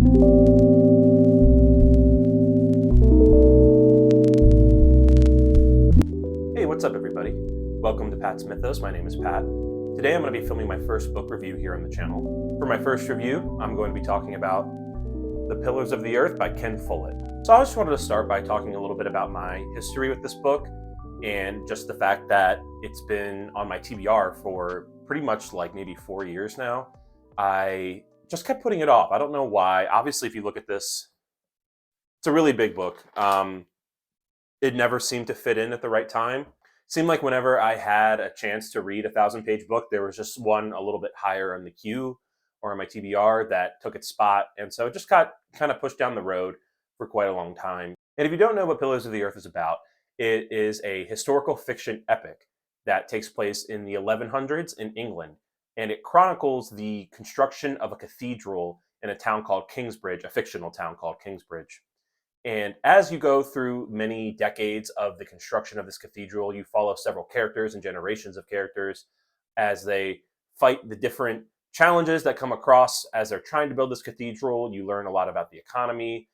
Hey, what's up everybody? Welcome to Pat's Mythos. My name is Pat. Today I'm going to be filming my first book review here on the channel. For my first review, I'm going to be talking about The Pillars of the Earth by Ken Follett. So I just wanted to start by talking a little bit about my history with this book and just the fact that it's been on my TBR for pretty much like maybe 4 years now. I just kept putting it off. I don't know why. Obviously, if you look at this, it's a really big book. It never seemed to fit in at the right time. Seemed like whenever I had a chance to read a 1,000-page book, there was just one a little bit higher on the queue or on my TBR that took its spot. And so it just got kind of pushed down the road for quite a long time. And if you don't know what Pillars of the Earth is about, it is a historical fiction epic that takes place in the 1100s in England. And it chronicles the construction of a cathedral in a town called Kingsbridge, a fictional town called Kingsbridge. And as you go through many decades of the construction of this cathedral, you follow several characters and generations of characters as they fight the different challenges that come across as they're trying to build this cathedral. You learn a lot about the economy,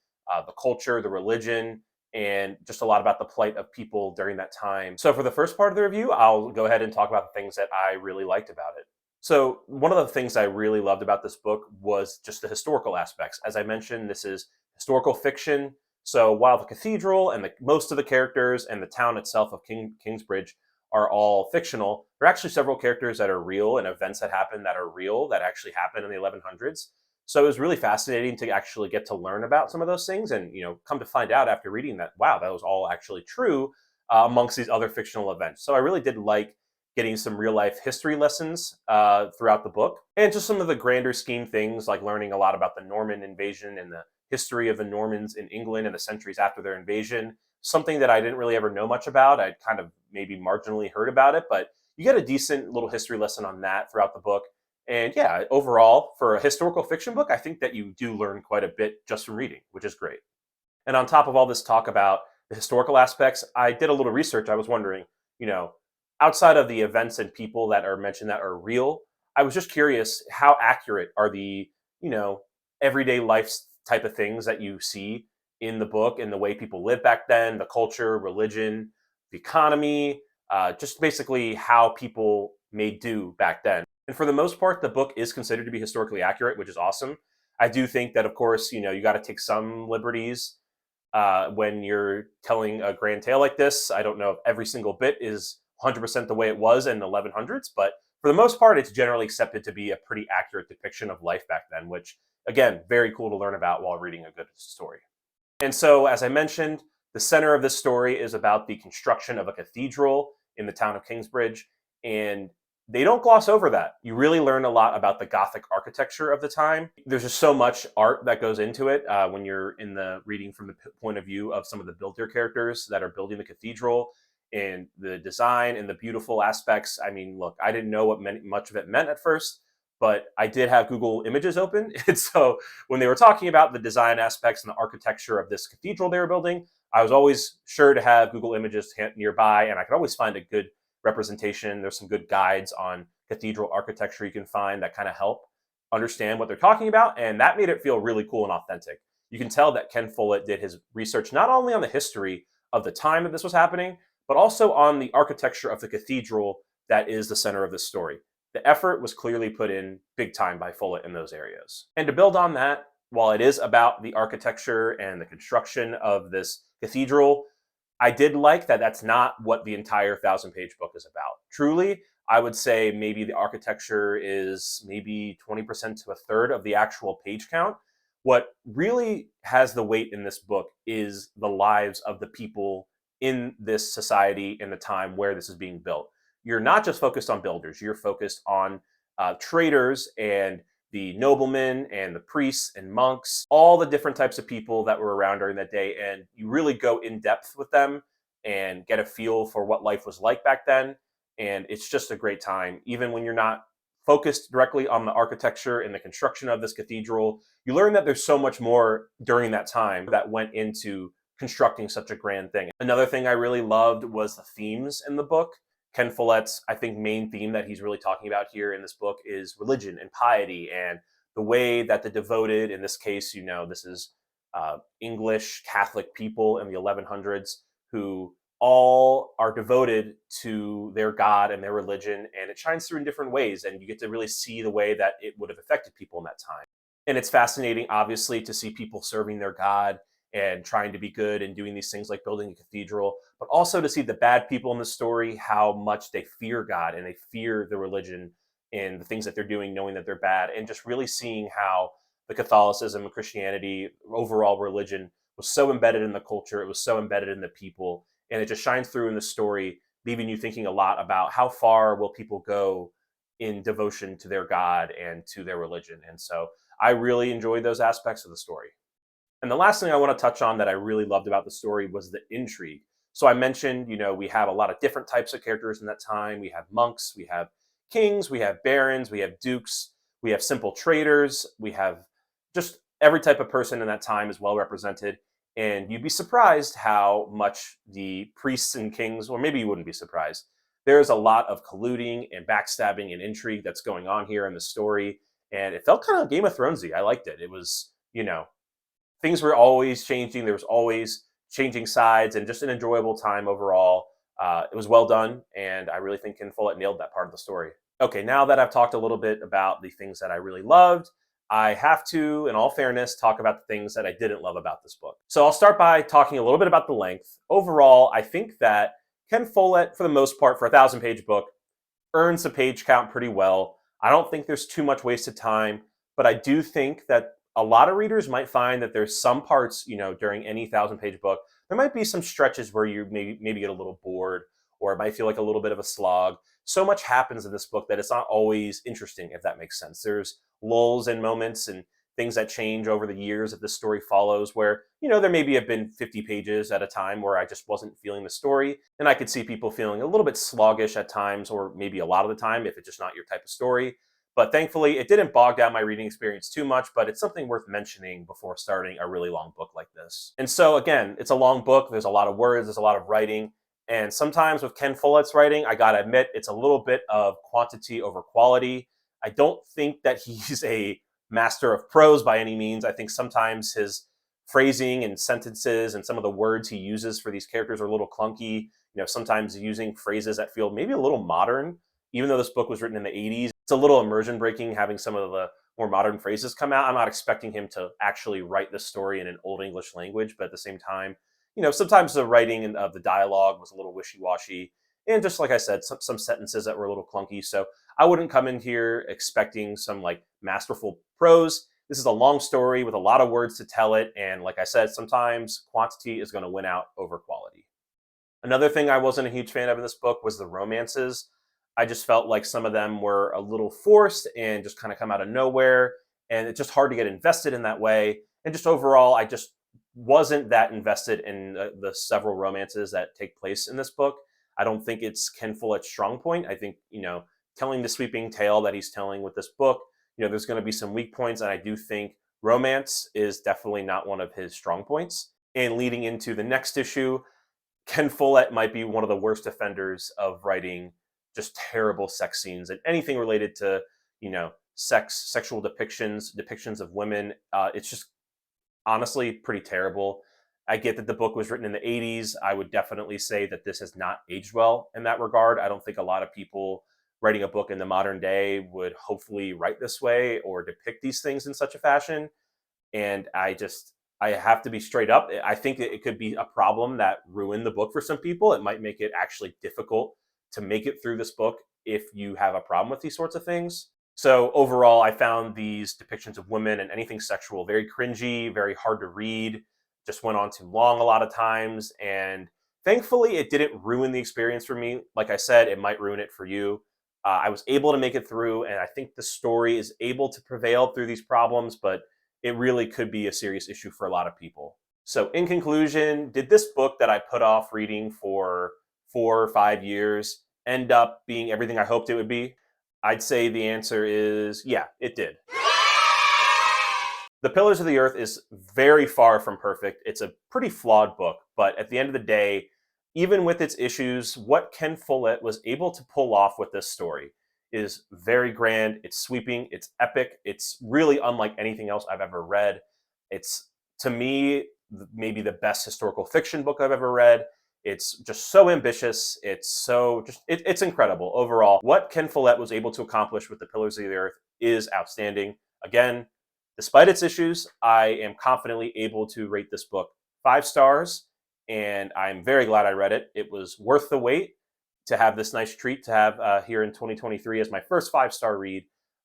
the culture, the religion, and just a lot about the plight of people during that time. So for the first part of the review, I'll go ahead and talk about the things that I really liked about it. So one of the things I really loved about this book was just the historical aspects. As I mentioned, this is historical fiction. So while the cathedral and most of the characters and the town itself of Kingsbridge are all fictional, there are actually several characters that are real and events that happen that are real that actually happened in the 1100s. So it was really fascinating to actually get to learn about some of those things and come to find out after reading that, wow, that was all actually true amongst these other fictional events. So I really did like getting some real life history lessons throughout the book and just some of the grander scheme things like learning a lot about the Norman invasion and the history of the Normans in England in the centuries after their invasion, something that I didn't really ever know much about. I'd kind of maybe marginally heard about it, but you get a decent little history lesson on that throughout the book. And yeah, overall, for a historical fiction book, I think that you do learn quite a bit just from reading, which is great. And on top of all this talk about the historical aspects, I did a little research. I was wondering, you know, outside of the events and people that are mentioned that are real, I was just curious, how accurate are the, everyday life type of things that you see in the book and the way people lived back then, the culture, religion, the economy, just basically how people made do back then. And for the most part, the book is considered to be historically accurate, which is awesome. I do think that, of course, you got to take some liberties when you're telling a grand tale like this. I don't know if every single bit is 100% the way it was in the 1100s, but for the most part, it's generally accepted to be a pretty accurate depiction of life back then, which, again, very cool to learn about while reading a good story. And so, as I mentioned, the center of this story is about the construction of a cathedral in the town of Kingsbridge, and they don't gloss over that. You really learn a lot about the Gothic architecture of the time. There's just so much art that goes into it when you're in the reading from the point of view of some of the builder characters that are building the cathedral, and the design and the beautiful aspects. I mean, look, I didn't know what much of it meant at first, but I did have Google Images open. And so when they were talking about the design aspects and the architecture of this cathedral they were building, I was always sure to have Google Images nearby, and I could always find a good representation. There's some good guides on cathedral architecture you can find that kind of help understand what they're talking about, and that made it feel really cool and authentic. You can tell that Ken Follett did his research not only on the history of the time that this was happening, but also on the architecture of the cathedral that is the center of this story. The effort was clearly put in big time by Follett in those areas. And to build on that, while it is about the architecture and the construction of this cathedral, I did like that that's not what the entire 1,000-page book is about. Truly, I would say maybe the architecture is maybe 20% to a third of the actual page count. What really has the weight in this book is the lives of the people in this society in the time where this is being built. You're not just focused on builders, you're focused on traders and the noblemen and the priests and monks, all the different types of people that were around during that day. And you really go in depth with them and get a feel for what life was like back then. And it's just a great time. Even when you're not focused directly on the architecture and the construction of this cathedral, you learn that there's so much more during that time that went into constructing such a grand thing. Another thing I really loved was the themes in the book. Ken Follett's, I think, main theme that he's really talking about here in this book is religion and piety and the way that the devoted, in this case, this is English Catholic people in the 1100s who all are devoted to their God and their religion, and it shines through in different ways, and you get to really see the way that it would have affected people in that time. And it's fascinating, obviously, to see people serving their God and trying to be good and doing these things like building a cathedral, but also to see the bad people in the story, how much they fear God and they fear the religion and the things that they're doing, knowing that they're bad, and just really seeing how the Catholicism and Christianity, overall religion, was so embedded in the culture, it was so embedded in the people, and it just shines through in the story, leaving you thinking a lot about how far will people go in devotion to their God and to their religion. And so I really enjoyed those aspects of the story. And the last thing I want to touch on that I really loved about the story was the intrigue. So I mentioned, we have a lot of different types of characters in that time. We have monks, we have kings, we have barons, we have dukes, we have simple traders, we have just every type of person in that time is well represented. And you'd be surprised how much the priests and kings, or maybe you wouldn't be surprised, there's a lot of colluding and backstabbing and intrigue that's going on here in the story. And it felt kind of Game of Thronesy. I liked it. It was, things were always changing. There was always changing sides, and just an enjoyable time overall. It was well done, and I really think Ken Follett nailed that part of the story. Okay, now that I've talked a little bit about the things that I really loved, I have to, in all fairness, talk about the things that I didn't love about this book. So I'll start by talking a little bit about the length. Overall, I think that Ken Follett, for the most part, for a 1,000-page book, earns the page count pretty well. I don't think there's too much wasted time, but I do think that a lot of readers might find that there's some parts, during any 1,000-page book, there might be some stretches where you maybe get a little bored, or it might feel like a little bit of a slog. So much happens in this book that it's not always interesting, if that makes sense. There's lulls and moments and things that change over the years that this story follows, where, there maybe have been 50 pages at a time where I just wasn't feeling the story. And I could see people feeling a little bit sluggish at times, or maybe a lot of the time if it's just not your type of story. But thankfully, it didn't bog down my reading experience too much, but it's something worth mentioning before starting a really long book like this. And so, again, it's a long book. There's a lot of words, there's a lot of writing. And sometimes with Ken Follett's writing, I gotta admit, it's a little bit of quantity over quality. I don't think that he's a master of prose by any means. I think sometimes his phrasing and sentences and some of the words he uses for these characters are a little clunky. Sometimes using phrases that feel maybe a little modern, even though this book was written in the 80s. It's a little immersion breaking having some of the more modern phrases come out. I'm not expecting him to actually write this story in an old English language, but at the same time, sometimes the writing of the dialogue was a little wishy-washy. And just like I said, some sentences that were a little clunky. So I wouldn't come in here expecting some like masterful prose. This is a long story with a lot of words to tell it. And like I said, sometimes quantity is going to win out over quality. Another thing I wasn't a huge fan of in this book was the romances. I just felt like some of them were a little forced and just kind of come out of nowhere. And it's just hard to get invested in that way. And just overall, I just wasn't that invested in the several romances that take place in this book. I don't think it's Ken Follett's strong point. I think, telling the sweeping tale that he's telling with this book, there's going to be some weak points. And I do think romance is definitely not one of his strong points. And leading into the next issue, Ken Follett might be one of the worst offenders of writing just terrible sex scenes and anything related to, sexual depictions of women. It's just honestly pretty terrible. I get that the book was written in the 80s. I would definitely say that this has not aged well in that regard. I don't think a lot of people writing a book in the modern day would hopefully write this way or depict these things in such a fashion. And I have to be straight up. I think it could be a problem that ruined the book for some people. It might make it actually difficult to make it through this book if you have a problem with these sorts of things. So overall, I found these depictions of women and anything sexual very cringy, very hard to read, just went on too long a lot of times. And thankfully, it didn't ruin the experience for me. Like I said, it might ruin it for you. I was able to make it through, and I think the story is able to prevail through these problems, but it really could be a serious issue for a lot of people. So in conclusion, did this book that I put off reading for 4 or 5 years end up being everything I hoped it would be? I'd say the answer is yeah, it did. The Pillars of the Earth is very far from perfect. It's a pretty flawed book, but at the end of the day, even with its issues, what Ken Follett was able to pull off with this story is very grand. It's sweeping. It's epic. It's really unlike anything else I've ever read. It's, to me, maybe the best historical fiction book I've ever read. It's just so ambitious. It's incredible overall. What Ken Follett was able to accomplish with The Pillars of the Earth is outstanding. Again, despite its issues, I am confidently able to rate this book 5 stars, and I'm very glad I read it. It was worth the wait to have this nice treat to have here in 2023 as my first 5 star read.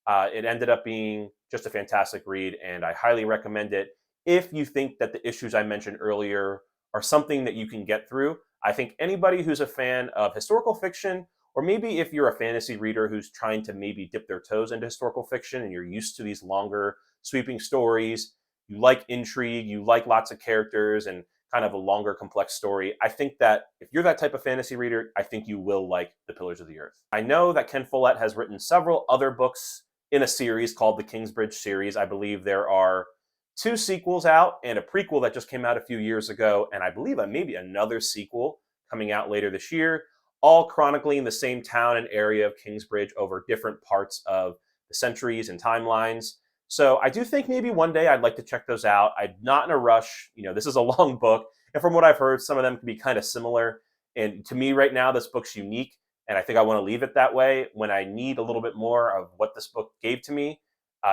It ended up being just a fantastic read, and I highly recommend it if you think that the issues I mentioned earlier are something that you can get through. I think anybody who's a fan of historical fiction, or maybe if you're a fantasy reader who's trying to maybe dip their toes into historical fiction and you're used to these longer, sweeping stories, you like intrigue, you like lots of characters and kind of a longer, complex story. I think that if you're that type of fantasy reader, I think you will like The Pillars of the Earth. I know that Ken Follett has written several other books in a series called the Kingsbridge series. I believe there are 2 sequels out and a prequel that just came out a few years ago, and I believe maybe another sequel coming out later this year, all chronicling the same town and area of Kingsbridge over different parts of the centuries and timelines. So I do think maybe one day I'd like to check those out. I'm not in a rush. This is a long book, and from what I've heard, some of them can be kind of similar. And to me right now, this book's unique, and I think I want to leave it that way. When I need a little bit more of what this book gave to me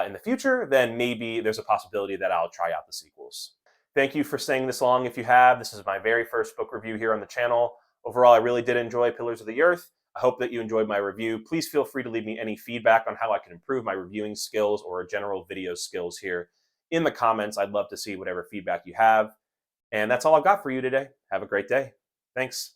in the future, then maybe there's a possibility that I'll try out the sequels. Thank you for staying this long if you have. This is my very first book review here on the channel. Overall, I really did enjoy Pillars of the Earth. I hope that you enjoyed my review. Please feel free to leave me any feedback on how I can improve my reviewing skills or general video skills here in the comments. I'd love to see whatever feedback you have. And that's all I've got for you today. Have a great day. Thanks.